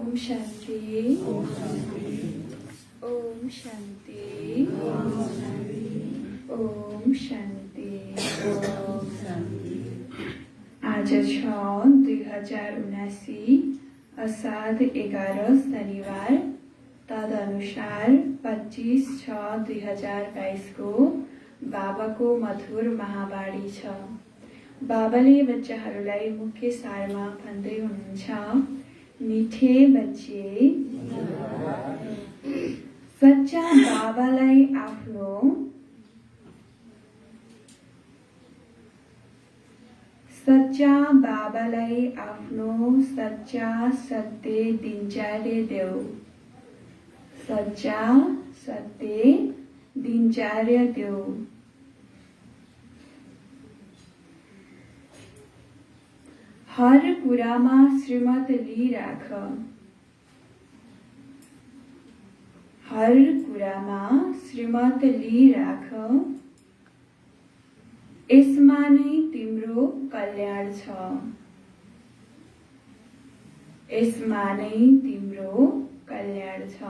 ओम शांति। ओम शांति। ओम शांति। आज 6/2079 असाध 11 शनिवार, तदनुसार 25/6/2022 को बाबाको मधुर महावाणी छ। बाबाले बच्चाहरूलाई मुख्य सारमा भन्दै हुनुहुन्छ, मिठे बच्चे, सच्चा बाबालाई आफ्नो सच्चा सत्य दिनचर्या देऊ। सच्चा सत्य दिनचर्या देऊ। हर कुरामा श्रीमत लिइराख। हर कुरामा श्रीमत लिइराख। यसमा नै तिम्रो कल्याण छ। यसमा नै तिम्रो कल्याण छ।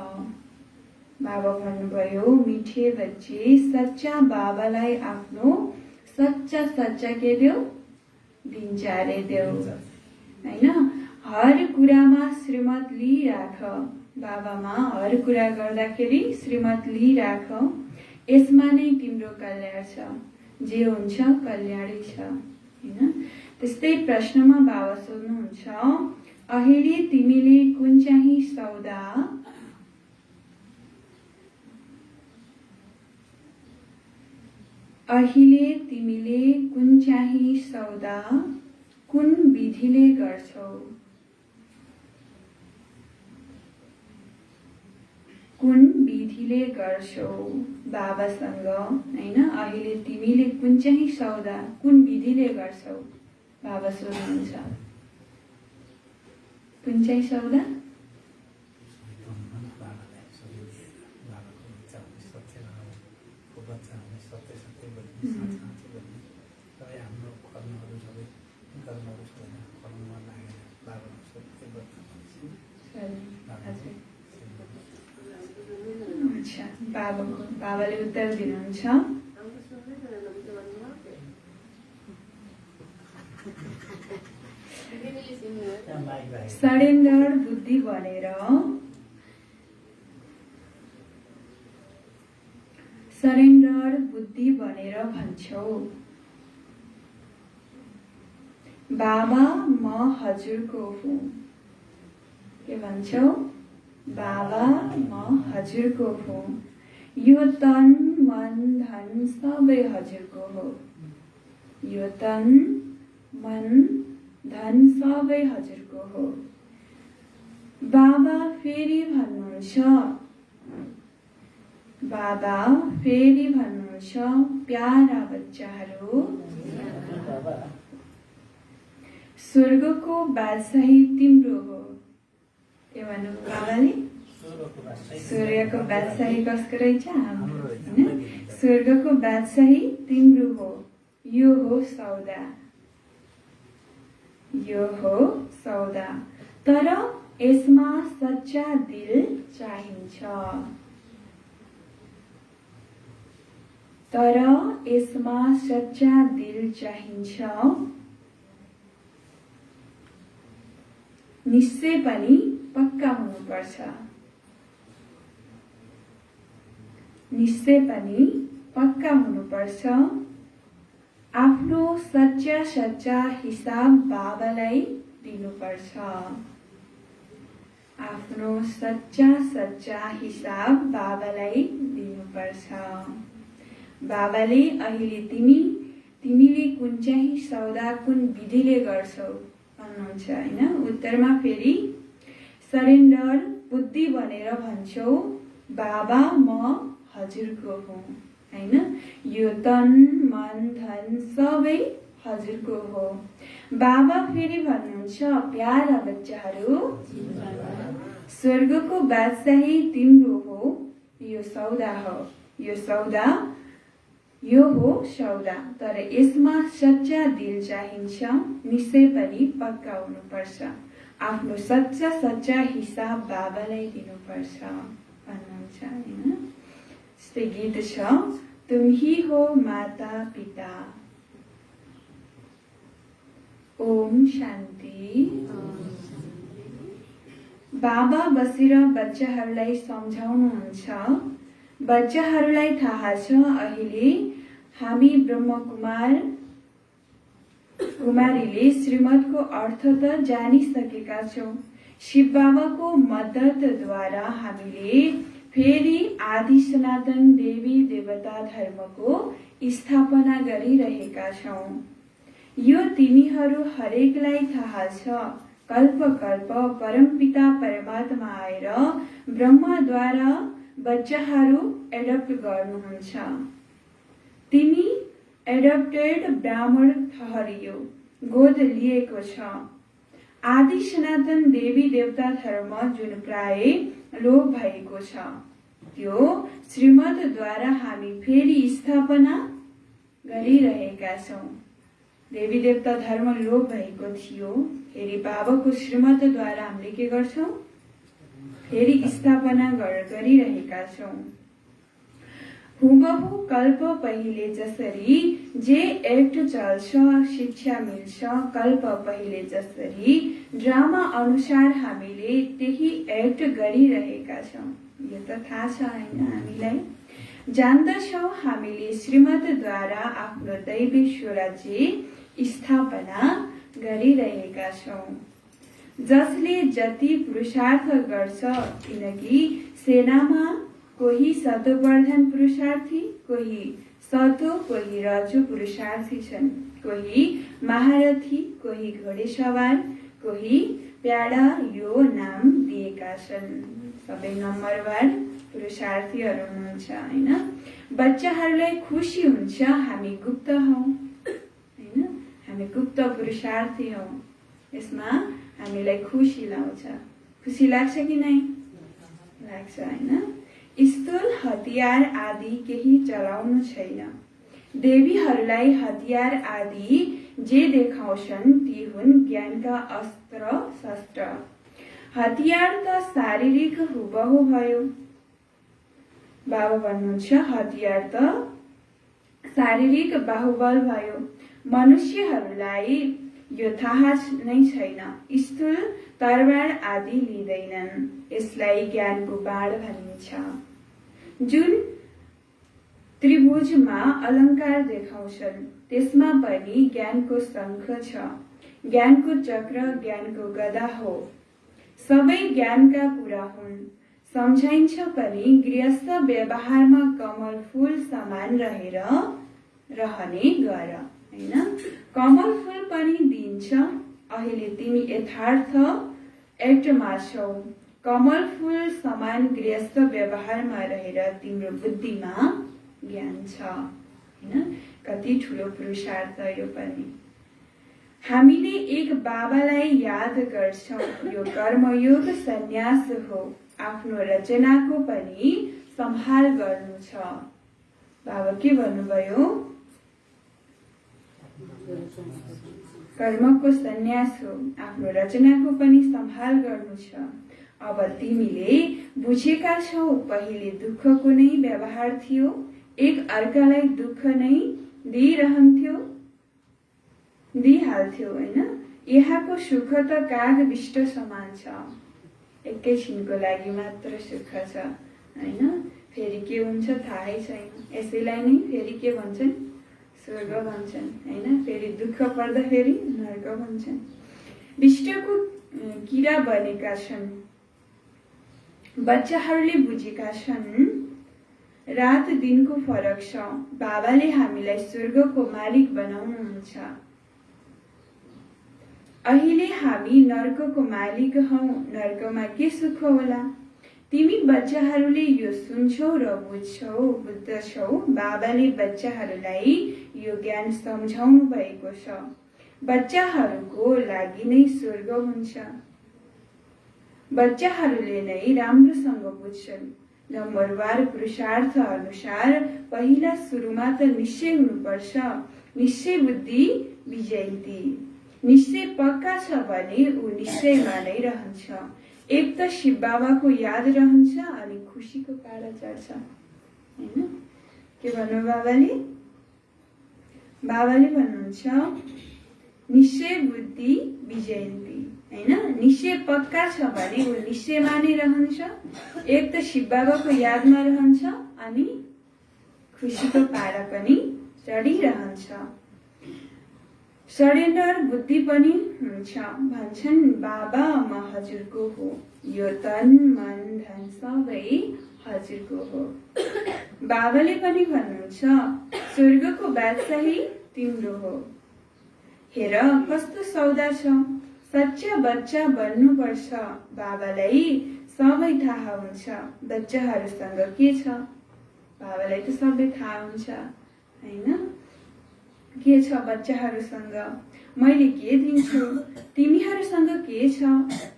बाबा भन्नुभयो, मिठे बच्चे, सच्चा बाबालाई आफ्नो सच्चा के देऊ? दिनचर्या देऊ। हैन, हर कुरामा श्रीमत लिइराख। बाबामा हर कुरा गर्दाखेरि श्रीमत लिइराख। यसमा नै तिम्रो कल्याण छ। जे हुन्छ कल्याणै छ। हैन, त्यस्तै प्रश्नमा बाबा सोध्नुहुन्छ, अहिले तिमीले कुन चाहिँ सौदा कुन विधिले गर्छौ? कुन विधिले गर्छौ बाबासँग? हैन, अहिले तिमीले कुन चाहिँ सौदा कुन विधिले गर्छौ? बाबा सोध्नुहुन्छ, कुन चाहिँ सौदा? अच्छा, बाबाले उत्तर दिनुहुन्छ, सरेन्डर बुद्धि बनेर भन्छौ, बाबा म हजुरको हुँ। के भन्छौ? बाबा म हजुरको हुँ। यो तन मन धन सबै हजुरको हो। यो तन मन धन सबै हजुरको हो। बाबा फेरि भन्नुहुन्छ, प्यारा बच्चाहरू, स्वर्गको बादशाही तिम्रो हो। के भन्नु बाबाले? स्वर्गको बादशाही कसको रहेछ? हाम्रो। स्वर्गको बादशाही तिम्रो हो। यो हो सौदा। यो हो सौदा। तर यसमा सच्चा दिल चाहिन्छ। तर यसमा सच्चा दिल चाहिन्छ। निश्चय पनि पक्का हुनुपर्छ। निश्चय पनि पक्का हुनुपर्छ। आफ्नो सच्चा हिसाब बाबालाई दिनुपर्छ। आफ्नो सच्चा हिसाब बाबालाई दिनुपर्छ। बाबाले अहिले तिमीले कुन चाहिँ सौदा कुन विधिले गर्छौ भन्नुहुन्छ। हैन, उत्तरमा फेरि सरेन्डर बुद्धि बनेर भन्छौ, बाबा म हजुरको हुँ। हैन, यो तन मन धन सबै हजुरको हो। बाबा फेरि भन्नुहुन्छ, प्यारा बच्चाहरू, स्वर्गको बादशाही तिम्रो हो। यो सौदा हो। यो हो सौदा। तर यसमा सच्चा दिल चाहिन्छ। निश्चय पनि पक्का हुनुपर्छ। आफ्नो सच्चा हिसाब बाबालाई दिनुपर्छ भन्नुहुन्छ हैन। यस्तै गीत छ, तुम ही हो माता पिता। ओम शान्ति। बाबा बसेर बच्चाहरूलाई सम्झाउनुहुन्छ। बच्चाहरूलाई थाहा छ अहिले हामी कुमारीले श्रीमतको अर्थ त जानिसकेका छौं। शिव बाबाको मद्दतद्वारा हामीले फेरि आदि सनातन देवी देवता धर्मको स्थापना गरिरहेका छौं। यो तिमीहरू हरेकलाई थाहा छ। कल्प कल्प परमपिता परमात्मा आएर ब्रह्माद्वारा बच्चाहरू एडप्ट गर्नुहुन्छ। तिमी एडप्टेड ब्राह्मण ठहरियो, गोद लिएको छ। आदि सनातन देवी देवता धर्म जुन प्राय लोप भएको छ, त्यो श्रीमतद्वारा हामी फेरि स्थापना गरिरहेका छौं। देवी देवता धर्म लोप भएको थियो, फेरि बाबाको श्रीमतद्वारा हामीले के गर्छौं? फेरि स्थापना गरिरहेका छौं। हुबहु कल्प पहिले जसरी जे एक्ट चल्छ, शिक्षा मिल्छ, कल्प पहिले जसरी ड्रामा अनुसार हामीले त्यही एक्ट गरिरहेका छौं। यो त थाहा छ हैन हामीलाई? जान्दछौं हामीले श्रीमतद्वारा आफ्नो दैवी स्वराज्य स्थापना गरिरहेका छौं। जसले जति पुरुषार्थ गर्छ, किनकि सेनामा कोही सतोप्रधान पुरुषार्थी, कोही सतो, कोही रजो पुरुषार्थी छन्। कोही महारथी, कोही घोडेसवार, कोही प्याडा यो नाम दिएका छन्। सबै नम्बरवार पुरुषार्थीहरू हुनुहुन्छ हैन। बच्चाहरूलाई खुसी हुन्छ हामी गुप्त हौं हैन, हामी गुप्त पुरुषार्थी हौं। यसमा हामीलाई खुसी लाग्छ। खुसी लाग्छ कि नै? लाग्छ हैन। स्थूल हतियार आदि केही चलाउनु छैन। देवीहरूलाई हतियार आदि जे देखाउँछन् ती हुन् ज्ञानका अस्त्र शस्त्र। हतियार त शारीरिक हुबहु भयो। बाबा भन्नुहुन्छ हतियार त शारीरिक बाहुबल भयो। मनुष्यहरूलाई यो थाहा नै छैन। स्थूल तरबार आदि लिँदैनन्। यसलाई ज्ञानको बाण भनिन्छ। जुन त्रिभुजमा अलङ्कार देखाउँछन् त्यसमा पनि ज्ञानको शङ्ख छ। ज्ञानको चक्र ज्ञानको गदा हो। सबै ज्ञानका कुरा हुन्। सम्झाइन्छ पनि गृहस्थ व्यवहारमा कमल फूल समान रहेर रहने गर हैन। कमल फूल पनि दिन्छ। अहिले तिमी यथार्थ एक्टमा छौ। कमल फूल समान गृहस्थ व्यवहारमा रहेर तिम्रो बुद्धिमा ज्ञान छ हैन। कति ठुलो पुरुषार्थ यो पनि। हामीले एक बाबालाई याद गर्छौं। यो कर्मयोग सन्यास हो। आफ्नो रचनाको पनि सम्हाल गर्नु छ। बाबा के भन्नुभयो? कर्मको सन्यास हो, आफ्नो रचनाको पनि सम्हाल गर्नु छ। अब तिमीले बुझेका छौ पहिले दुःखको नै व्यवहार थियो। एक अर्कालाई दुःख नै दिइहाल्थ्यो हैन। यहाँको सुख त काग विष्ट समान छ। एकैछिनको लागि मात्र सुख छ हैन। फेरि के हुन्छ थाहै छैन। यसैलाई नै फेरि के भन्छन्? स्वर्ग भन्छन् हैन। फेरि दुःख पर्दाखेरि नर्क भन्छन्। विष्टको किरा बनेका छन्। बच्चाहरूले बुझेका छन् रात दिनको फरक छ। बाबाले हामीलाई स्वर्गको मालिक बनाउनुहुन्छ। अहिले हामी नर्कको मालिक हौं। नर्कमा के सुख होला? तिमी बच्चाहरूले यो सुन्छौ र बुझ्छौ। बाबाले बच्चाहरूलाई यो ज्ञान सम्झाउनु भएको छ। बच्चाहरूको लागि नै स्वर्ग हुन्छ। बच्चाहरूले नै राम्रोसँग बुझ्छन्। नम्बरवार पुरुषार्थ अनुसार पहिला सुरुमा त निश्चय हुनुपर्छ। निश्चय बुद्धि विजयती। निश्चय पक्का छ भने ऊ निश्चयमा नै रहन्छ। एक त शिव बाबाको याद रहन्छ अनि खुसीको पारा चढ्छ। हैन के भन्नु बाबाले? बाबाले भन्नुहुन्छ निश्चय बुद्धि विजयन्ती। हैन निश्चय पक्का छ भने ऊ निश्चयमा नै रहन्छ। एक त शिव बाबाको यादमा रहन्छ अनि खुसीको पारा पनि चढिरहन्छ। सरेन्डर बुद्धि पनि हुन्छ। भन्छन् बाबा म हजुरको हो, यो तन मन धन सबै हजुरको हो। बाबाले पनि भन्नुहुन्छ स्वर्गको बादशाही तिम्रो हो। हेर कस्तो सौदा छ, सच्चा बच्चा बन्नुपर्छ। बाबालाई सबै थाहा हुन्छ बच्चाहरूसँग के छ। बाबालाई त सबै थाहा हुन्छ हैन के छ बच्चाहरूसँग। मैले के दिन्छु, तिमीहरूसँग के छ।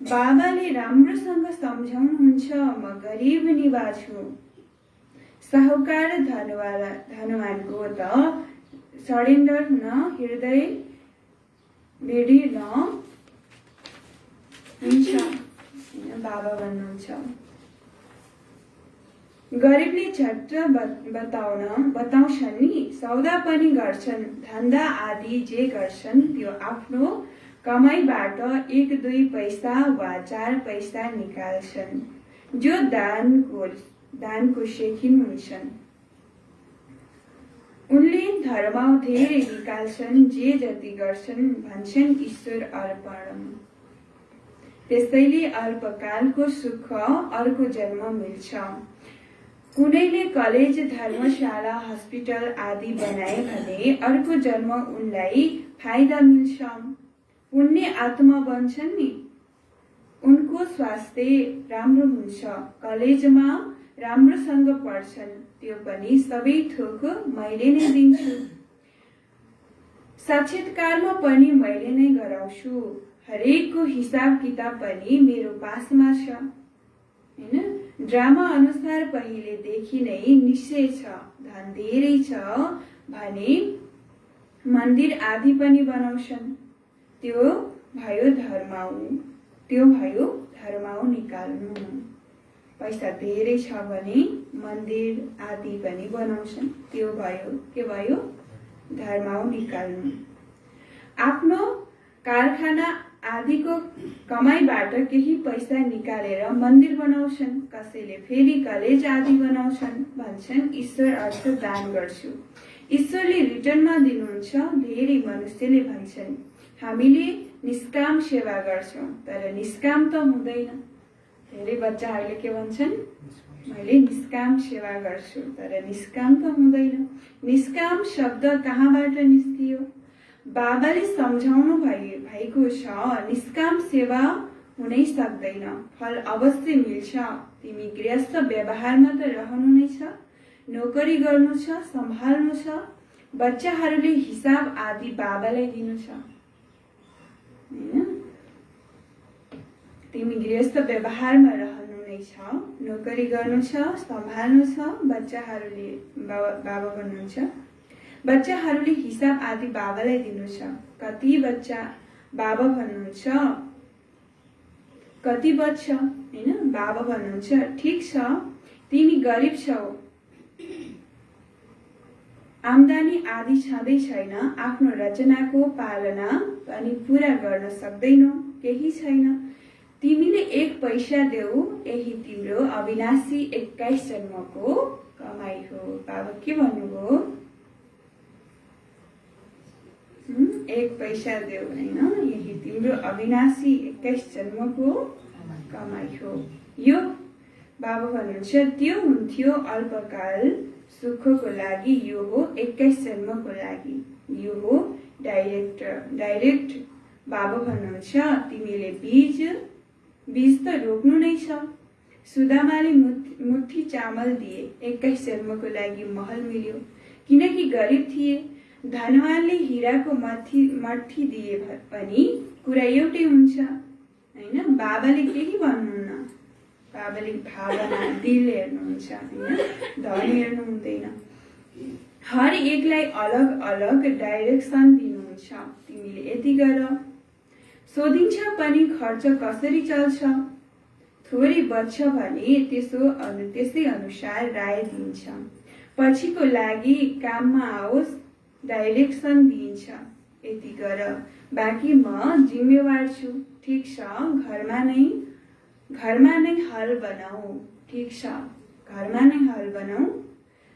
बाबाले राम्रोसँग सम्झाउनुहुन्छ म गरिब निवा छु। साहुकार धनवानको त सरेन्डर न हृदय बेडी न हुन्छ। बाबा भन्नुहुन्छ गरिबले झट्ट बताउँछन् नि, सौदा पनि गर्छन्, धन्दा आदि जे गर्छन् त्यो आफ्नो कमाइबाट 1-2 पैसा वा 4 पैसा निकाल्छन्, जो दानको शेखिन हुन्छन्। उनले धर्म धेरै निकाल्छन्, जे जति गर्छन् भन्छन् ईश्वर अर्पणम्। त्यसैले अल्पकालको सुख अर्को जन्म मिल्छ। कुनैले कलेज धर्मशाला हस्पिटल आदि बनाए भने अर्को जन्म उनलाई फाइदा मिल्छ। पुण्य आत्मा बन्छन् नि, उनको स्वास्थ्य राम्रो हुन्छ। कलेजमा राम्रोसँग पढ्छन्, त्यो पनि सबै थोक मैले नै दिन्छु। साक्षात्कारमा पनि मैले नै गराउँछु। हरेकको हिसाब किताब पनि मेरो पासमा छ। हैन ड्रामा अनुसार पहिलेदेखि नै निश्चय छ। धन धेरै छ भने मन्दिर आदि पनि बनाउँछन्। त्यो भयो धर्माउ निकाल्नु। पैसा धेरै छ भने मन्दिर आदि पनि बनाउँछन्। त्यो भयो के भयो धर्माउ निकाल्नु। आफ्नो कारखाना आदिको कमाइबाट केही पैसा निकालेर मन्दिर बनाउँछन्। कसैले फेरि कलेज आदि बनाउँछन्। भन्छन् ईश्वर अर्थ दान गर्छु, ईश्वरले रिटर्नमा दिनुहुन्छ। धेरै मनुष्यले भन्छन् हामीले निष्काम सेवा गर्छौं, तर निष्काम त हुँदैन। धेरै बच्चाहरूले के भन्छन्, मैले निष्काम सेवा गर्छु, तर निष्काम त हुँदैन। निष्काम शब्द कहाँबाट निस्कियो? बाबाले सम्झाउनु भएको छ निष्काम सेवा हुनै सक्दैन, फल अवश्य मिल्छ। तिमी गृहस्थ व्यवहारमा त रहनु नै छ, नोकरी गर्नु छ, सम्हाल्नु छ, बच्चाहरूले हिसाब आदि बाबालाई दिनु छ। तिमी गृहस्थ व्यवहारमा रहनु नै छ, नोकरी गर्नु छ, सम्हाल्नु छ, बच्चाहरूले बाबा भन्नुहुन्छ बच्चाहरूले हिसाब आदि बाबालाई दिनु छ। कति बच्चा बाबा भन्नुहुन्छ कति बच्चा हैन बाबा भन्नुहुन्छ ठीक छ, तिमी गरिब छौ, आम्दानी आदि छँदै छैन, आफ्नो रचनाको पालना पनि पूरा गर्न सक्दैनौ, केही छैन। तिमीले 1 पैसा देऊ, यही तिम्रो अविनाशी 21 जन्मको कमाई हो। बाबा के भन्नुभयो? 1 पैसा देऊ हैन, यही तिम्रो अविनाशी 21 जन्मको कमाई हो। यो बाबा भन्नुहुन्छ त्यो हुन्थ्यो अल्पकाल सुखको लागि, यो हो 21 जन्मको लागि, यो हो डाइरेक्ट। बाबा भन्नुहुन्छ तिमीले बीज त रोप्नु नै छ। सुदामाले मुठी चामल दिए, 21 जन्मको लागि महल मिल्यो, किनकि गरिब थिए। धनवानले हिराको मट्ठी दिए पनि कुरा एउटै हुन्छ हैन। बाबाले केही भन्नुहुन्न, बाबाले भावना दिल हेर्नुहुन्छ हैन, धन हेर्नु हुँदैन। हर एकलाई अलग अलग डाइरेक्सन दिनुहुन्छ। तिमीले यति गर, सोधिन्छ पनि खर्च कसरी चल्छ, थोरै बच्छ भने त्यसै अनुसार राय दिन्छ, पछिको लागि काममा आओस् डाइरेक्सन दिइन्छ, यति गर बाँकी म जिम्मेवार छु, ठिक छ, घरमा नै हल बनाऊ, ठिक छ, घरमा नै हल बनाऊ,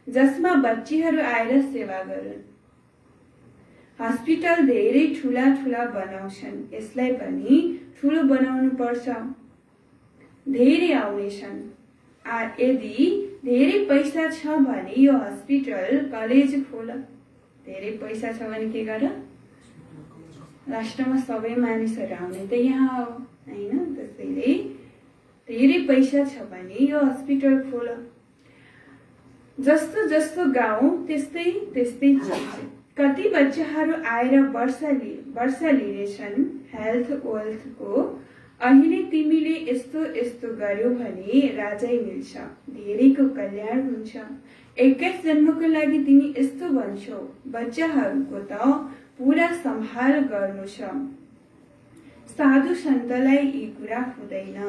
जसमा बच्चीहरू आएर सेवा गरून्। हस्पिटल धेरै ठुला ठुला बनाउँछन्, यसलाई पनि ठुलो बनाउनु पर्छ, धेरै आउनेछन्। यदि धेरै पैसा छ भने यो हस्पिटल कलेज खोल, धेरै पैसा छ भने के गर, लास्टमा सबै मानिसहरू आउने त यहाँ हो हैन, त्यसैले धेरै पैसा छ भने यो हस्पिटल खोल, जस्तो जस्तो गाउँ त्यस्तै त्यस्तै चल्छ। कति बच्चाहरू आएर वर्ष लिनेछन् हेल्थ वेल्थको, अहिले तिमीले यस्तो यस्तो गर्यो भने राजै मिल्छ, धेरैको कल्याण हुन्छ, 21 जन्मको लागि तिमी यस्तो भन्छौ, बच्चाहरूको त पूरा सम्हाल गर्नु छ, साधु सन्तलाई यी कुरा हुँदैन,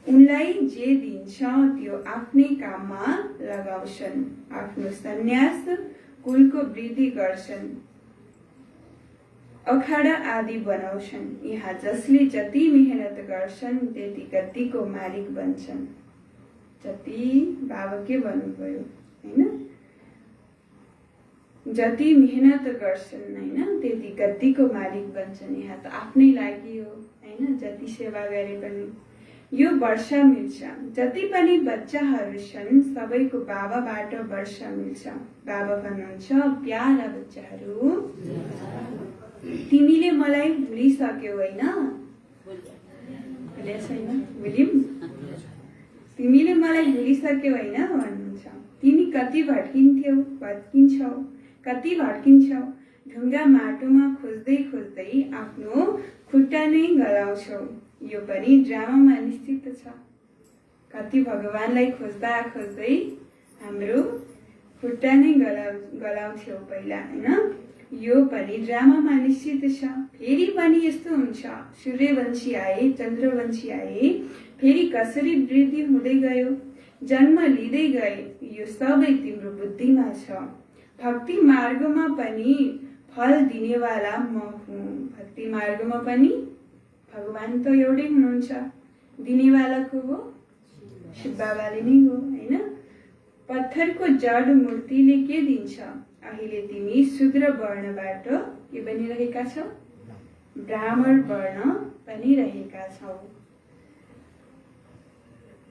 उनलाई जे दिन्छ त्यो आफ्नै काममा लगाउँछन्, आफ्नो सन्यास कुलको वृद्धि गर्छन्, अखाडा आदि बनाउँछन्, यहाँ जसले जति मेहनत गर्छन् त्यति गद्दीको मालिक बन्छन्। जति बाबा के भन्नुभयो हैन, जति मेहनत गर्छन् हैन त्यति गद्दीको मालिक बन्छन्, यहाँ त आफ्नै लागि हो हैन, जति सेवा गरे पनि यो वर्षा मिल्छ, जति पनि बच्चाहरू छन् सबैको बाबाबाट वर्षा मिल्छ। बाबा भन्नुहुन्छ, प्यारा बच्चाहरू तिमीले मलाई भुलिसक्यौ होइन, तिमीले मलाई भुलिसक्यौ होइन भन्नुहुन्छ, तिमी कति भट्किन्छौ, ढुङ्गा माटोमा खोज्दै खोज्दै आफ्नो खुट्टा नै गलाउँछौ, यो पनि ड्रामामा निश्चित छ, कति भगवानलाई खोज्दा खोज्दै हाम्रो खुट्टा नै गलाउँथ्यौ पहिला हैन, यो पनि ड्रामामा निश्चित छ। फेरि पनि यस्तो हुन्छ, सूर्यवंशी आए, चन्द्रवंशी आए, फेरि कसरी वृद्धि हुँदै गयो, जन्म लिँदै गए, यो सबै तिम्रो बुद्धिमा छ। भक्ति मार्गमा पनि फल दिनेवाला म हुँ, भक्ति मार्गमा पनि भगवान त एउटै हुनुहुन्छ, दिनेवाला को हो, शिव बाबाले नै हो हैन। पत्थरको जड मूर्तिले के दिन्छ, अहिले तिमी शूद्र वर्णबाट के बनिरहेका छौ, ब्राह्मण वर्ण बनिरहेका छौ।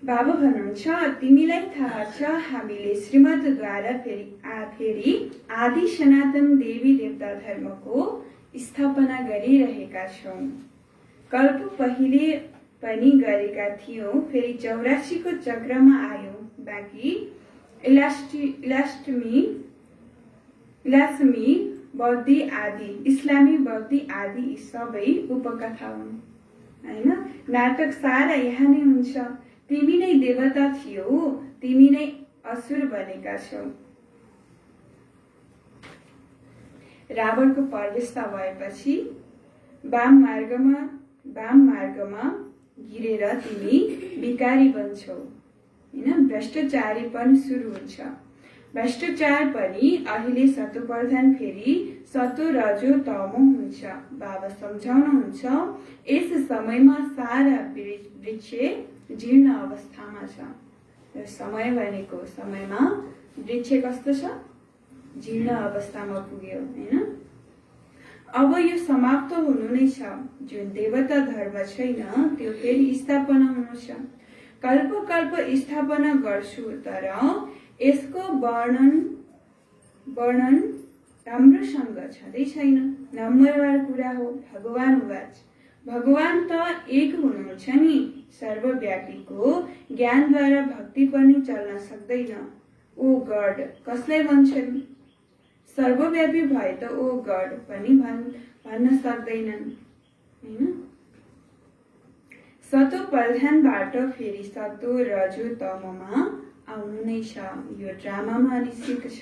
बाबा भन्नुहुन्छ, तिमीलाई थाहा छ हामीले श्रीमतद्वारा फेरि आदि सनातन देवी देवता धर्मको स्थापना गरिरहेका छौं। कल्प पहिले पनि गरेका थियौं, फेरि 84 को चक्रमा आयौं, बाँकी इस्लामी बौद्धी आदि यी सबै उपकथा हुन् हैन। नाटक सारा यहाँ नै हुन्छ, तिमी नै देवता थियौ, तिमी नै असुर बनेका छौ। रावणको प्रवेशता भएपछि वाम मार्गमा गिरेर तिमी विकारी बन्छौ हैन, भ्रष्टाचारी पनि सुरु हुन्छ। भ्रष्टाचार पनि अहिले सतोप्रधान फेरि सतो रजो तमो हुन्छ। बाबा सम्झाउनुहुन्छ, यस समयमा सारा वृक्ष जीर्ण अवस्थामा छ। समय भनेको समयमा वृक्ष कस्तो छ, जीर्ण अवस्थामा पुग्यो हैन। अब यो समाप्त हुनु नै छ, जुन देवता धर्म छैन त्यो फेरि स्थापना हुनु छ। कल्प कल्प स्थापना गर्छु, तर यसको वर्णन राम्रोसँग छँदै छैन। नम्बरवार कुरा हो, भगवान उवाच, भगवान त एक हुनुहुन्छ नि, सर्वव्यापीको ज्ञानद्वारा भक्ति पनि चल्न सक्दैन। ओ गड कसलाई भन्छन्, सर्वव्यापी भए त ओ गड पनि भन्न सक्दैनन् हैन। सतो प्रधानबाट फेरि सतो रजो तमोमा आउनु नै छ, यो ड्रामामा निश्चित छ।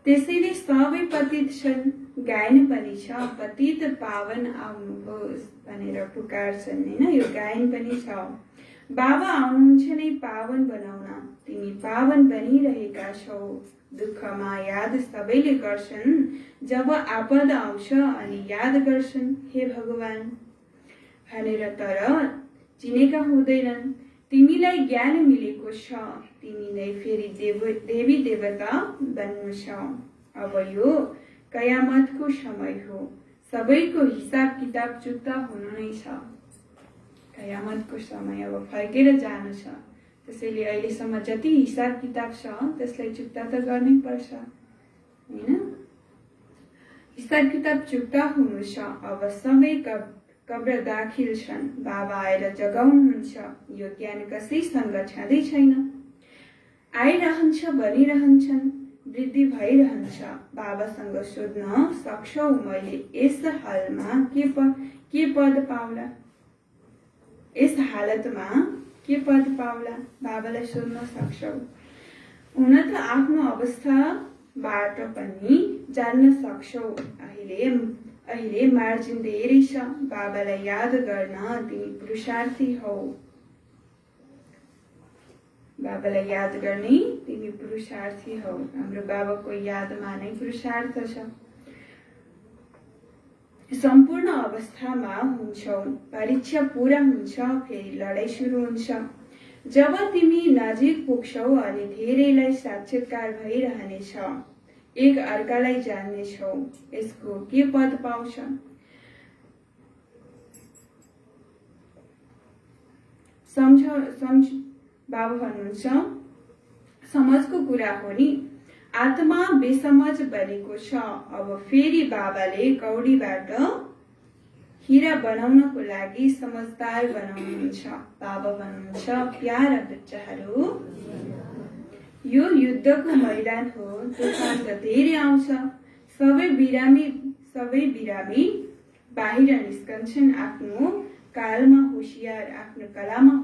त्यसैले सबै पतित छन्, गायन पनि छ, पतित पावन आउनुहोस् भनेर पुकार्छन् हैन। यो गायन पनि छ। बाबा आउनुहुन्छ नै पावन बनाउन, तिमी पावन बनिरहेका छौ। दुःखमा याद सबैले गर्छन्, जब आपद आउँछ अनि याद गर्छन् हे भगवान भनेर, तर चिनेका हुँदैनन्। तिमीलाई ज्ञान मिलेको छ, तिमी नै फेरि देवी देवता बन्नु छ। अब यो कयामतको समय हो, सबैको हिसाब किताब चुक्ता हुनु नै छ। कयामतको समय अब फर्केर जानु छ, त्यसैले अहिलेसम्म जति हिसाब किताब छ त्यसलाई चुक्ता त गर्नै पर्छ हैन। हिसाब किताब चुक्ता हुनु छ। अब सबै कब्र दाखिल छन्, बाबा आएर जगाउनुहुन्छ। यो ज्ञान कसैसँग छँदै छैन, आइरहन्छ, बनिरहन्छन्, वृद्धि भइरहन्छ। बाबासँग सोध्न सक्छौ मैले यस हालमा के पद पाउला, यस हालतमा के पद पाउला, बाबालाई सोध्न सक्छौ। हुन त आफ्नो अवस्थाबाट पनि जान्न सक्छौ। अहिले मार्जिन धेरै छ, बाबालाई याद गर्न तिमी पुरुषार्थी हौ। बाबालाई याद गर्ने तिमी पुरुषार्थी हौ। हाम्रो बाबाको यादमा नै पुरुषार्थ छ। सम्पूर्ण अवस्थामा हुन्छौ, परीक्षा पूरा हुन्छ, फेरि लडाई सुरु हुन्छ। जब तिमी नजिक पुग्छौ अनि धेरैलाई साक्षात्कार भइरहनेछ, एक अर्कालाई जान्नेछौ, यसको के पद पाउँछ। बाबा भन्नुहुन्छ समझको कुरा हो नि, आत्मा बेसमझ बनेको छ। अब फेरि बाबाले कौडीबाट हिरा बनाउनको लागि समझदार बनाउनुहुन्छ। बाबा भन्नुहुन्छ प्यारा बच्चाहरू, यो युद्धको मैदान हो, तुफान त धेरै आउँछ। सबै बिरामी बाहिर निस्कन्छन्। आफ्नो कलामा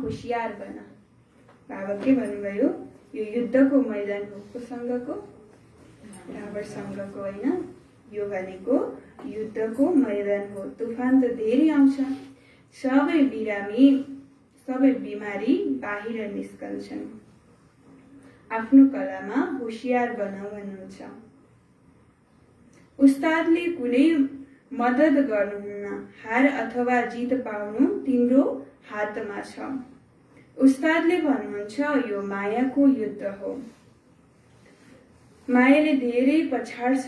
होशियार बन। बाबा के भन्नुभयो, यो युद्धको मैदान हो। कोसँगको? रावणसँगको होइन। यो भनेको युद्धको मैदान हो, तुफान त धेरै आउँछ। सबै बिमारी बाहिर निस्कन्छन्। आफ्नो कलामा होशियार बनाऊ भन्नुहुन्छ। उस्तादले कुनै मद्दत गर्नुहुन्न, हार अथवा जित पाउनु तिम्रो हातमा छ। उस्तादले भन्नुहुन्छ यो मायाको युद्ध हो, मायाले धेरै पछाड्छ।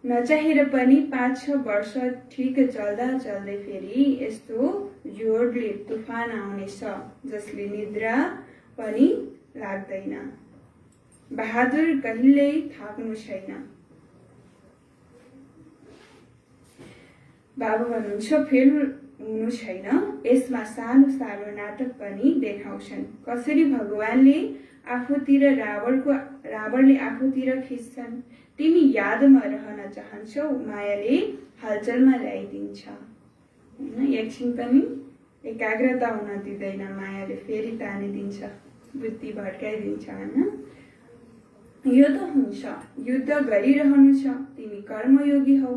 नचाहेर पनि 5-6 वर्ष ठिक चल्दै फेरि यस्तो जोडले तुफान आउनेछ जसले निद्रा पनि लाग्दैन। बहादुर कहिल्यै थाक्नु छैन। बाबा भन्नुहुन्छ फेल हुनु छैन। यसमा सानो सानो नाटक पनि देखाउँछन्, कसरी भगवानले आफूतिर रावणले आफूतिर खिच्छन्। तिमी यादमा रहन चाहन्छौ, मायाले हलचलमा ल्याइदिन्छ हैन। एकछिन पनि एकाग्रता हुन दिँदैन, मायाले फेरि तानिदिन्छ, बुद्धि भड्काइदिन्छ हैन। यो त हुन्छ, युद्ध गरिरहनु छ। तिमी कर्मयोगी हौ।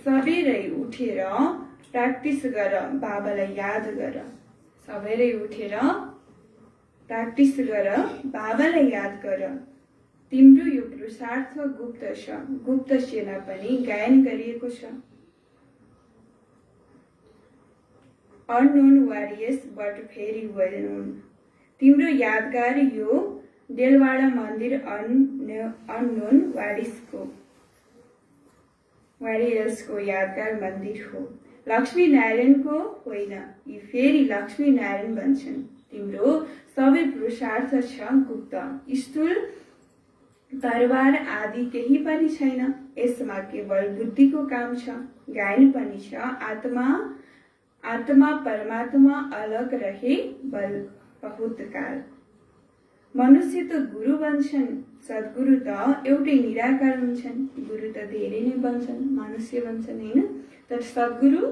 सबेरै उठेर प्र्याक्टिस गर, बाबालाई याद गर। सबेरै उठेर प्र्याक्टिस गर, बाबालाई याद गर। तिम्रो यो पुरुषार्थ गुप्त छ, गुप्त सेना पनि गायन गरिएको छ। Unknown warriors but very well known. तिम्रो यादगार यो डेलवाडा मन्दिर अननोन वारियर्सको यादगार मन्दिर हो, लक्ष्मी नारायणको होइन। यी फेरि लक्ष्मी नारायण बन्छन्। तिम्रो सबै पुरुषार्थ छ गुप्त, स्थूल तरबार आदि केही पनि छैन। यसमा केवल बुद्धिको काम छ। गायन पनि छ, आत्मा परमात्मा अलग रहे बहुत काल। मनुष्य त गुरु बन्छन्, सद्गुरु त एउटै निराकार हुन्छन्। गुरु त धेरै नै बन्छन्, मनुष्य बन्छन् हैन, तर सद्गुरु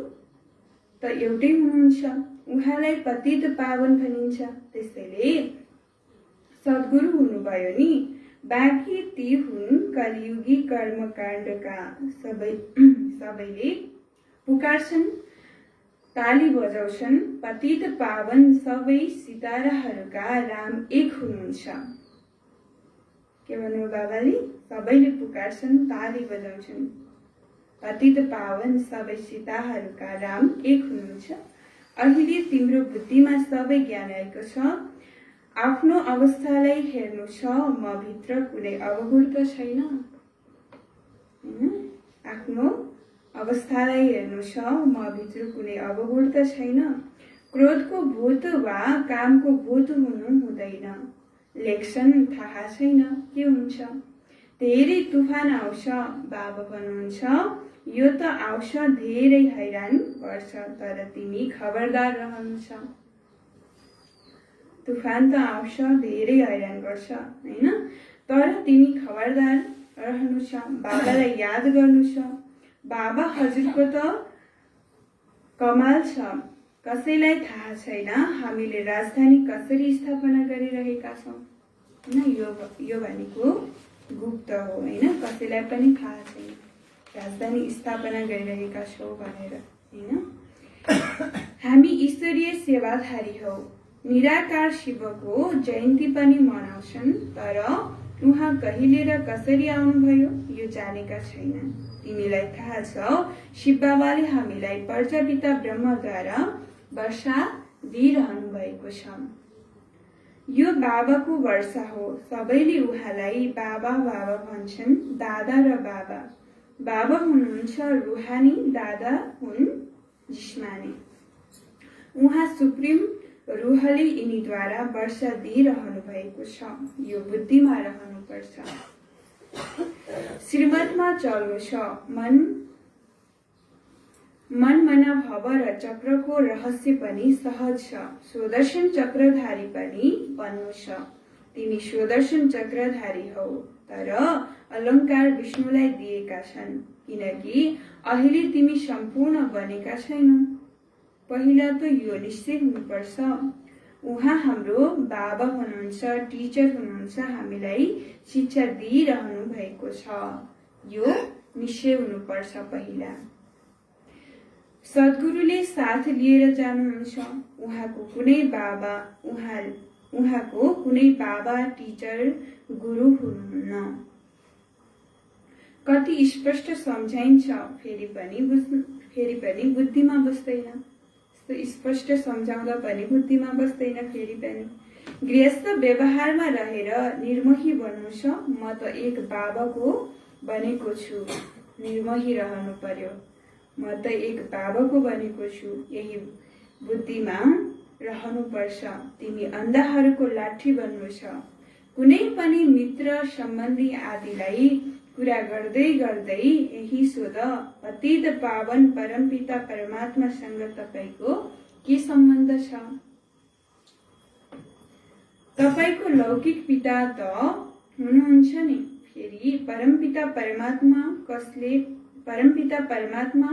त एउटै हुनुहुन्छ। उहाँलाई पतित पावन भनिन्छ। त्यसैले सद्गुरु हुनुभयो नि, बाँकी ती हुन् कलियुगी कर्मकाण्डका। सबैले पुकार्छन्, ताली बजाउँछन्, पतित पावन सबै सिताराहरूका राम एक हुनुहुन्छ। के भन्नु बाबाले? सबैले पुकार्छन्, ताली बजाउँछन्, पतित पावन सबै सिताराहरूका राम एक हुनुहुन्छ। अहिले तिम्रो बुद्धिमा सबै ज्ञान आएको छ। आफ्नो अवस्थालाई हेर्नु छ, म भित्र कुनै अवगुण त छैन। आफ्नो अवस्थालाई हेर्नु छ, म भित्र कुनै अवगुण त छैन। क्रोधको भूत वा कामको भूत हुनु हुँदैन। लेख्छन्, थाहा छैन के हुन्छ। धेरै तुफान आउँछ, बाबा भन्नुहुन्छ यो त आउँछ, धेरै हैरान गर्छ, तर तिमी खबरदार रहनु छ। तुफान त आउँछ, धेरै हैरान गर्छ हैन, तर तिमी खबरदार रहनु छ। बाबालाई याद गर्नु छ। बाबा हजुरको त कमाल छ, कसैलाई थाहा छैन हामीले राजधानी कसरी स्थापना गरिरहेका छौँ। हैन, यो भनेको गुप्त हो हैन, कसैलाई पनि थाहा छैन राजधानी स्थापना गरिरहेका छौँ भनेर हैन। हामी ईश्वरीय सेवाधारी हौ। निराकार शिवको जयन्ती पनि मनाउँछन्, तर उहाँ कहिले र कसरी आउनुभयो यो जानेका छैनन्। तिमीलाई थाहा छ शिव बाबाले हामीलाई प्रजापिता ब्रह्मद्वारा वर्षा दिइरहनु भएको छ। यो बाबाको वर्षा हो। सबैले उहाँलाई बाबा बाबा भन्छन्, दादा र बाबा। बाबा हुनुहुन्छ रुहानी, दादा हुन् जिस्मानी। उहाँ सुप्रिम रुहले यिनीद्वारा वर्षा दिइरहनु भएको छ। यो बुद्धिमा रहनुपर्छ। श्रीमतमा चल्नु छ। मन मना भव र चक्रको रहस्य पनि सहज छ। स्वदर्शन चक्रधारी पनि बन्नु छ। तिमी स्वदर्शन चक्रधारी हौ, तर अलङ्कार विष्णुलाई दिएका छन्, किनकि अहिले तिमी सम्पूर्ण बनेका छैनौ। पहिला त यो निश्चय हुनुपर्छ। उहाँ हाम्रो बाबा हुनुहुन्छ, टिचर हुनुहुन्छ, हामीलाई शिक्षा दिइरहनु भएको छ। यो निश्चय हुनुपर्छ पहिला। सद्गुरुले साथ लिएर जानुहुन्छ। उहाँको कुनै बाबा टिचर गुरु हुनुहुन्न। कति स्पष्ट सम्झाइन्छ, फेरि पनि बुद्धिमा बस्दैन। स्पष्ट सम्झाउँदा पनि बुद्धिमा बस्दैन। फेरि पनि गृहस्थ व्यवहारमा रहेर निर्मोही बन्नु छ। म त एक बाबाको बनेको छु, निर्मोही रहनु पर्यो। म त एक बाबाको बनेको छु, यही बुद्धिमा रहनुपर्छ। तिमी अन्धाहरूको लाठी बन्नु छ। कुनै पनि मित्र सम्बन्धी आदिलाई कुरा गर्दै गर्दै यही सोध, पतित पावन परमपिता परमात्मासँग तपाईको के सम्बन्ध छ? तपाईको लौकिक पिता त हुनुहुन्छ नि, फेरि परमपिता परमात्मा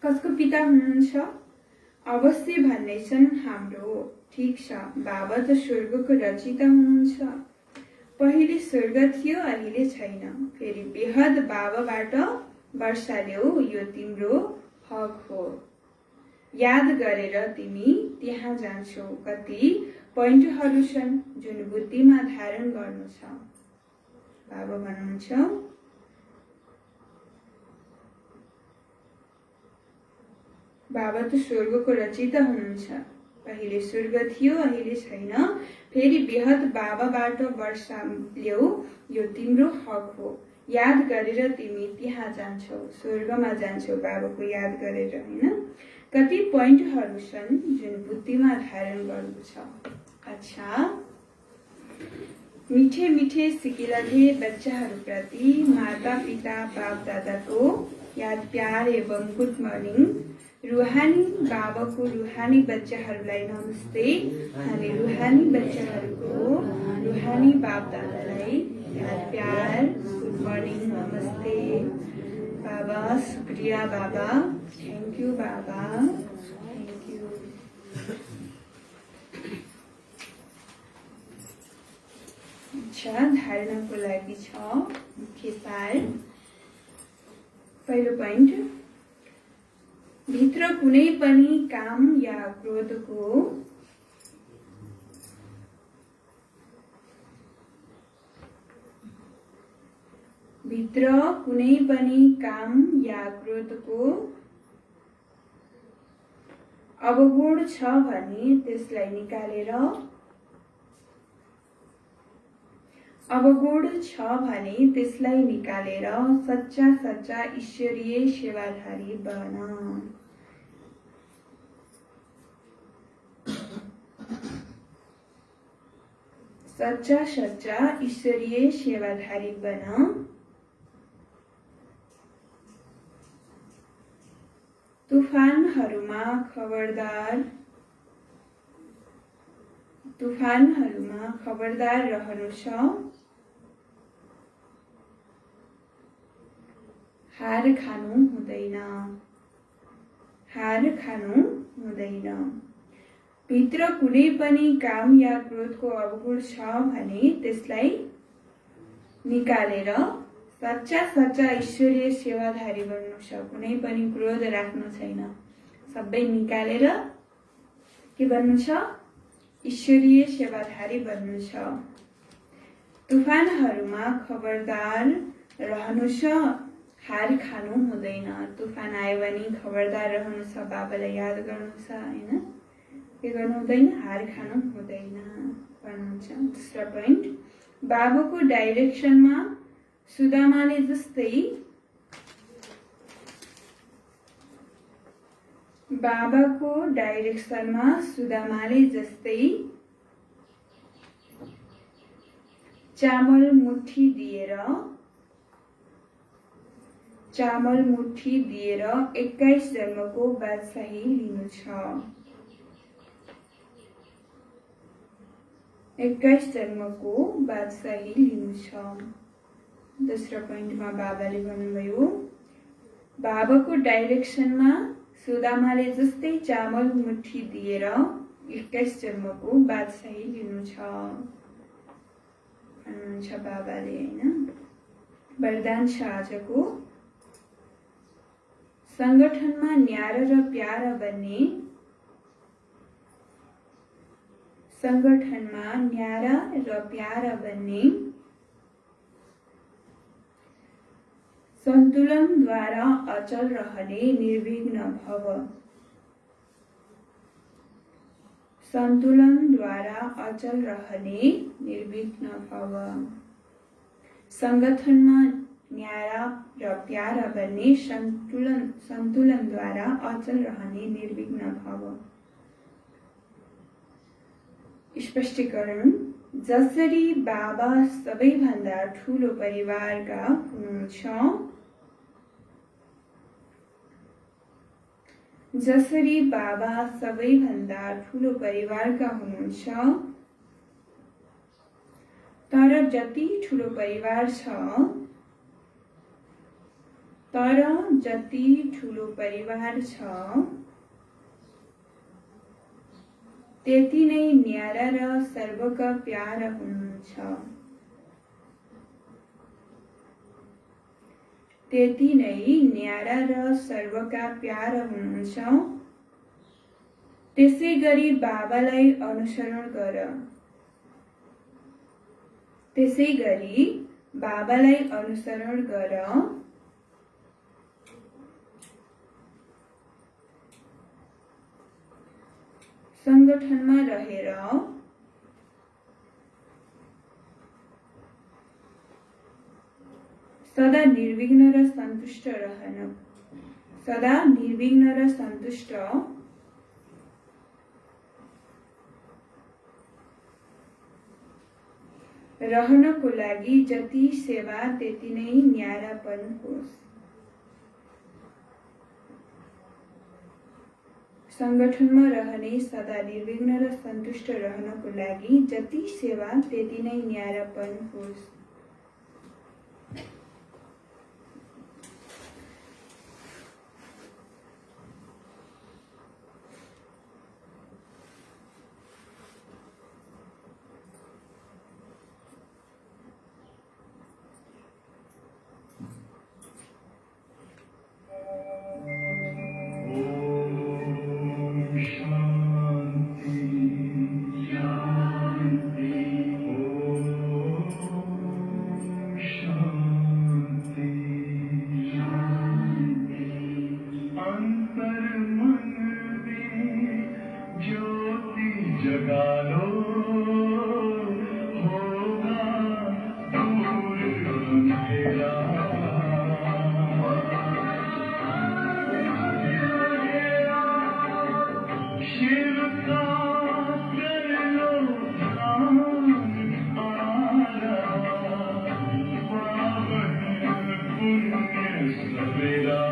कसको पिता हुनुहुन्छ? अवश्य भन्ने छन् हाम्रो। ठिक छ, बाबा त स्वर्गको रचिता हुनुहुन्छ। पहिले स्वर्ग थियो, अहिले छैन। फेरि बेहद बाबाबाट वर्षा ल्याऊ, यो तिम्रो हक हो। याद गरेर तिमी त्यहाँ जान्छौ। कति पोइन्टहरू छन् जुन बुद्धिमा धारण गर्नु छ। बाबा भन्नुहुन्छ, बाबा त स्वर्गको रचिता हुनुहुन्छ। पहिले स्वर्ग थियो, अहिले छैन। फेरि बेहद बाबाबाट वर्षा ल्याऊ, यो तिम्रो हक हो। याद गरेर तिमी त्यहाँ जान्छौ, स्वर्गमा जान्छौ बाबाको याद गरेर हैन। कति पोइन्टहरू छन् जुन बुद्धिमा धारण गर्नु छ। अच्छा, मीठे मीठे सिकिलधे बच्चाहरूप्रति माता पिता बाप दादाको याद, प्यार एवं गुड मर्निङ। रुहानी बाबाको रुहानी बच्चाहरूलाई नमस्ते। हामी रुहानी बच्चाहरूको रुहानी बाप दादालाई याद, प्यार, गुड मर्निङ, नमस्ते। बाबा शुक्रिया, बाबा थ्याङ्क यू, बाबा थ्याङ्क यू। अच्छा, धार्नको लागि छ मुख्य सार। पहिलो पोइन्ट, भित्र कुनै पनि काम या क्रोधको अवगुण छ भने त्यसलाई निकालेर सच्चा ईश्वरीय सेवाधारी बन। सच्चा ईश्वरीय सेवाधारी बन। तुफानहरूमा खबरदार रहनु छ। हार खानु हुँदैन। भित्र कुनै पनि काम या क्रोधको अवगुण छ भने त्यसलाई निकालेर सच्चा ईश्वरीय सेवाधारी बन्नु छ। कुनै पनि क्रोध राख्नु छैन, सबै निकालेर के बन्नु छ? ईश्वरीय सेवाधारी बन्नु छ। तुफानहरूमा खबरदार रहनु छ, हार खानु हुँदैन। तुफान आयो भने खबरदार रहनु छ, बाबालाई याद गर्नु छ हैन, के गर्नु हुँदैन? हार खानु हुँदैन भन्नुहुन्छ। दोस्रो पोइन्ट, बाबाको डाइरेक्सनमा सुदामाले जस्तै चामल मुठी दिएर 21 जन्मको बादशाही लिनु छ। 21 जन्मको बादशाही लिनु छ। दोस्रो पोइन्टमा बाबाले भन्नुभयो, बाबाको डाइरेक्सनमा सुदामाले जस्तै चामल मुठी दिएर 21 जन्मको बादशाही लिनु छ भन्नुहुन्छ बाबाले हैन। वरदान छ आजको, संगठनमा न्यारा र प्यारा बन्ने। सन्तुलनद्वारा अचल रहने निर्विघ्न भव। संगठनमा न्यारा र प्यारा बन्ने, सन्तुलनद्वारा अचल रहने निर्विघ्न भव। स्पष्टीकरण, जसरी बाबा सबैभन्दा ठूलो परिवारका हुनुहुन्छ, तर जति ठूलो परिवार छ त्यति नै न्यारा र सर्वका प्यारा हुनुहुन्छ। त्यसै गरी बाबालाई अनुसरण गर। संगठनमा रहेर सदा निर्विघ्न र सन्तुष्ट रहनको लागि जति सेवा त्यति नै न्यारापन होस्। संगठनमा रहने सदा निर्विघ्न र सन्तुष्ट रहनको लागि जति सेवा त्यति नै न्यारापन होस्। शिव का कर लो ध्यान आरा, पावन पुण्य सवेरा।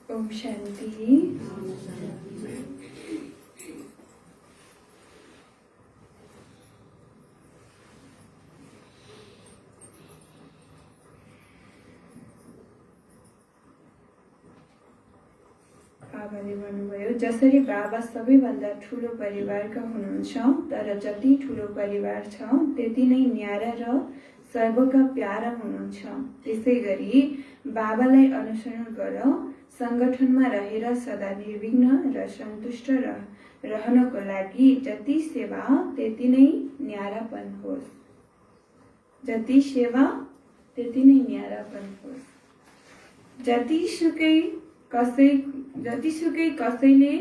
ओम शांति। बाबाले भन्नुभयो जसरी बाबा सबैभन्दा ठुलो परिवारका हुनुहुन्छ, तर जति ठुलो परिवार छ त्यति नै न्यारा र सर्वका प्यारा हुनुहुन्छ। त्यसै गरी बाबालाई अनुसरण गर, संगठनमा रहेर सदा निर्विघ्न र सन्तुष्ट रहनको लागि जति सेवा त्यति नै न्यारापन होस्। जति सेवा त्यति नै न्यारापन होस्। जतिसुकै कसैले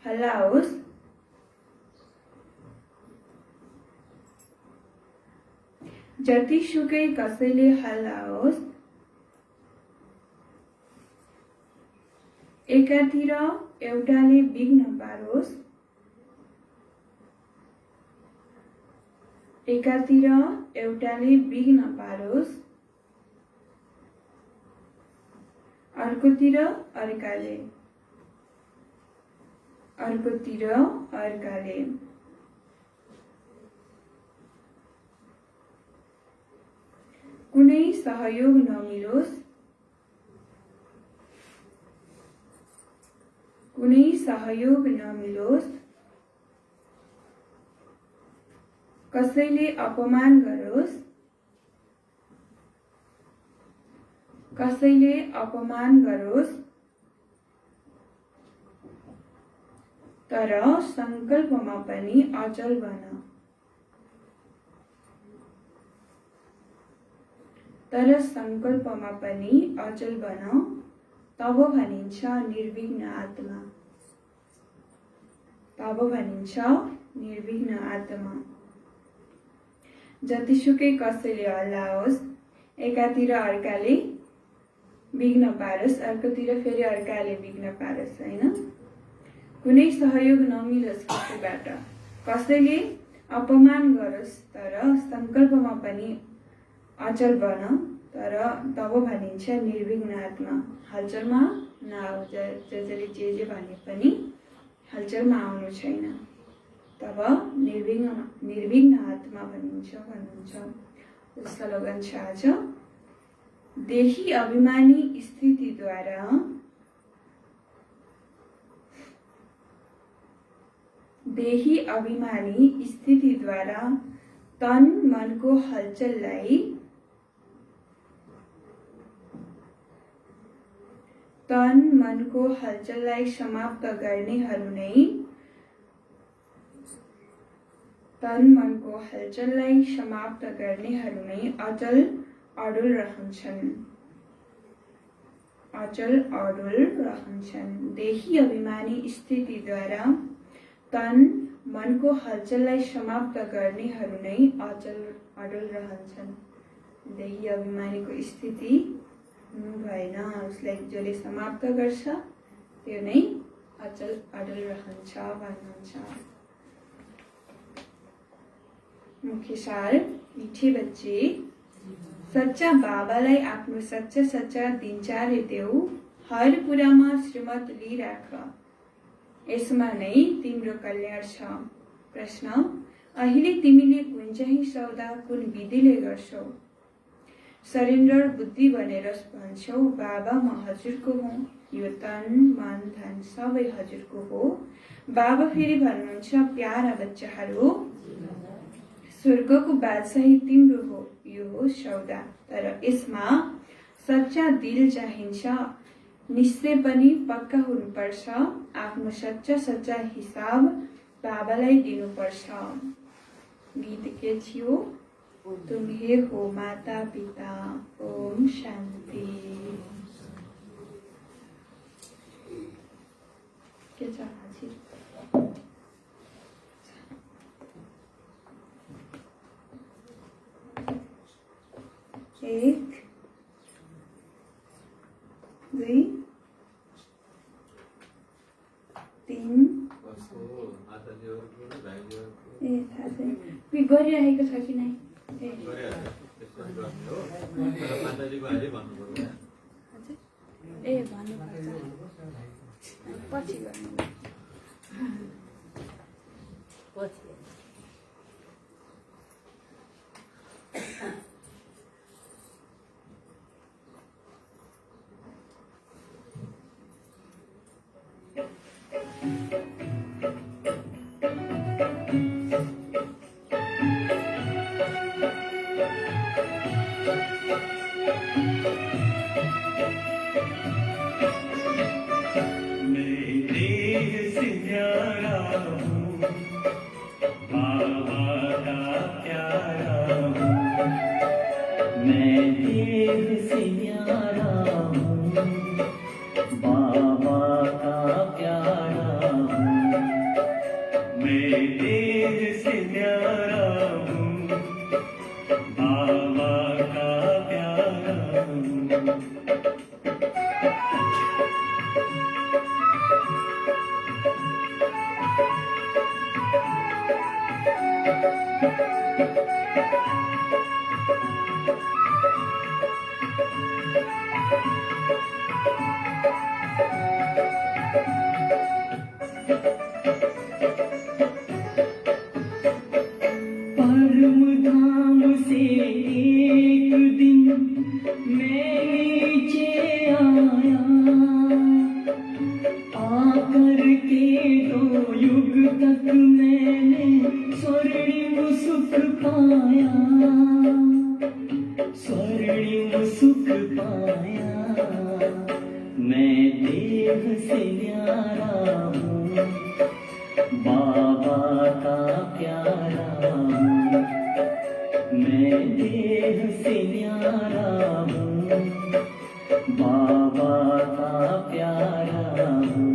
हल्ला होस्, जतिसुकै कसैले हल्ला होस्, एकातिर एउटाले विघ्न पारोस्, एकातिर एउटाले विघ्न पारोस्, अर्कोतिर अर्काले, अर्कोतिर अर्काले। कुनै सहयोग नमिलोस्, कुनै सहयोग नमिलोस्, कसैले अपमान गरोस्, कसैले अपमान गरोस्, तर संकल्पमा पनि अचल बन। तर संकल्पमा पनि अचल बन, तब भनिन्छ निर्विघ्न आत्मा। तब भनिन्छ निर्विघ्न आत्मा। जतिसुकै कसैले हल्लाओस्, एकातिर अर्काले विघ्न पारोस्, अर्कोतिर फेरि अर्काले विघ्न पारोस्, होइन? कुनै सहयोग नमिलोस् कसैबाट, कसैले अपमान गरोस्, तर संकल्पमा पनि अचल बन, तर तब भनिन्छ निर्विघ्न आत्मा। हलचलमा नआऊ, जसले जे भने पनि हलचलमा आउनु छैन, तब निर्विघ्न आत्मा भनिन्छ भन्नुहुन्छ। स्लोगन छ आज, देही अभिमानी स्थितिद्वारा तन मनको हलचललाई समाप्त गर्नेहरू नै अचल अडुल रहन्छन्। देही अभिमानी स्थितिद्वारा तन मनको हलचललाई समाप्त गर्नेहरू नै अचल अडुल रहन्छन्। देही अभिमानीको स्थिति भएन, उसलाई जसले समाप्त गर्छ त्यो नै अचल अडुल रहन्छ भन्नुहुन्छ। मुख्य सार, मीठे बच्चे, सच्चा बाबालाई आफ्नो सच्चा दिनचर्या देऊ, हर कुरामा श्रीमत लिइराख, यसमा नै तिम्रो कल्याण छ। प्रश्न, अहिले तिमीले कुन चाहिँ सौदा कुन विधिले गर्छौ? सरेन्डर बुद्धि भनेर भन्छौ, बाबा म हजुरको हुँ, यो तन मन धन सबै हजुरको हो। बाबा फेरि भन्नुहुन्छ, प्यारा बच्चाहरू, स्वर्गको बादशाही तिम्रो हो, यो हो सौदा, तर यसमा सच्चा दिल चाहिन्छ, निश्चय पनि पक्का हुनुपर्छ, आफ्नो सच्चा हिसाब बाबालाई दिनुपर्छ। गीत के थियो? तुम्हें हो माता पिता। ओम शान्ति। के छ आज? 1 2 3 थाहा छैन गरिरहेको छ कि नै? भन्नुपर्छ पछि गर्नु। मैं देह से न्यारा हूँ, बाबा का प्यारा हूँ।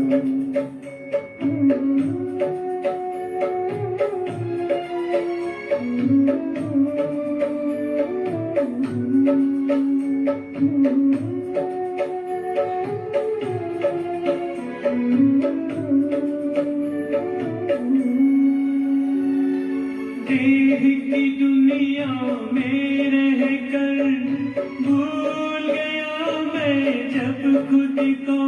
देह की दुनिया में रहकर भूल गया मैं जब खुद को,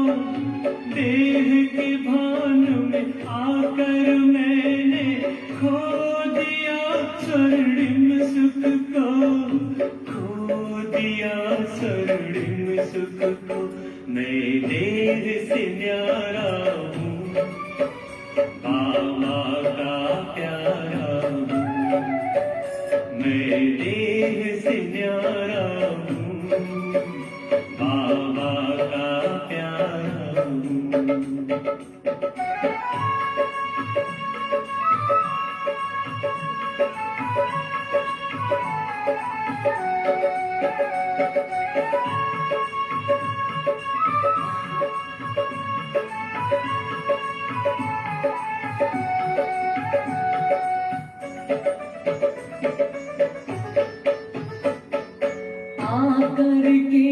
देह के भान में आकर मैंने खो दिया स्वर्णिम सुख को, खो दिया स्वर्णिम सुख को। मैं देह से न्यारा हूँ, बाबा का प्यारा हूँ। मैं देह से न्यारा हूँ, बाबा का प्यारा हूँ। आकर के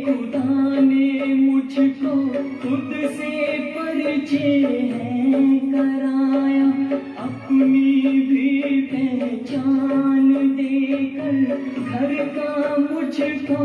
खुदा ने मुझको खुद से परिचय है कराया, अपनी भी पहचान देकर घर का मुझको